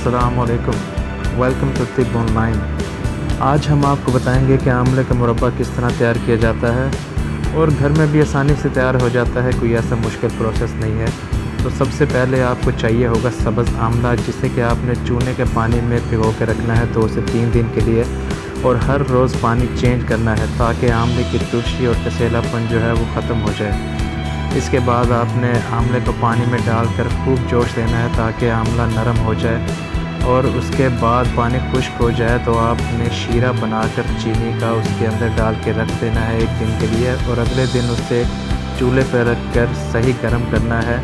अस्सलाम वालेकुम। Welcome to Tib online. आज हम आपको बताएंगे कि आमले का मुरब्बा किस तरह तैयार किया जाता है और घर में भी आसानी से तैयार हो जाता है, कोई ऐसा मुश्किल प्रोसेस नहीं है। तो सबसे पहले आपको चाहिए होगा सब्ज़ आमला, जिसे कि आपने चूने के पानी में भिगो के रखना है 2 से 3 दिन के लिए, और हर रोज़ पानी चेंज करना है ताकि आमले की तुलसी और कसेलापन जो है वो ख़त्म हो जाए। इसके बाद आपने आमले को पानी में डालकर खूब जोश देना है ताकि आमला नरम हो जाए, और उसके बाद पानी खुश्क हो जाए तो आपने शीरा बनाकर चीनी का उसके अंदर डाल के रख देना है 1 दिन के लिए, और अगले दिन उसे चूल्हे पर रख कर सही गर्म करना है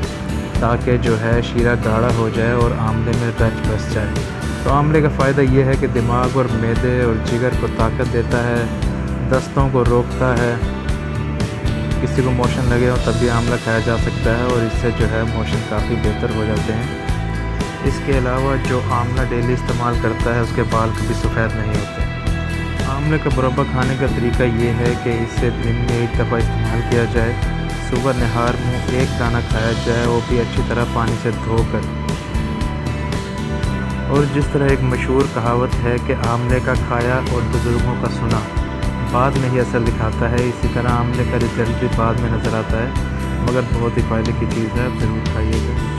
ताकि जो है शीरा गाढ़ा हो जाए और आमले में रच बस जाए। तो आमले का फ़ायदा ये है कि दिमाग और मैदे और जिगर को ताकत देता है, दस्तों को रोकता है, किसी को मोशन लगे हो तब भी आमला खाया जा सकता है और इससे जो है मोशन काफ़ी बेहतर हो जाते हैं। इसके अलावा जो आमला डेली इस्तेमाल करता है उसके बाल कभी सफ़ेद नहीं होते। आमले का मुरब्बा खाने का तरीका ये है कि इसे दिन में 1 दफ़ा इस्तेमाल किया जाए। सुबह नहार में 1 दाना खाया जाए, वो भी अच्छी तरह पानी से धोकर। और जिस तरह एक मशहूर कहावत है कि आमले का खाया और बुज़ुर्गों का सुना बाद में ही असर दिखाता है, इसी तरह आमले का रिज़ल्ट भी बाद में नज़र आता है, मगर बहुत ही फ़ायदे की चीज़ है, आप ज़रूर खाइएगा।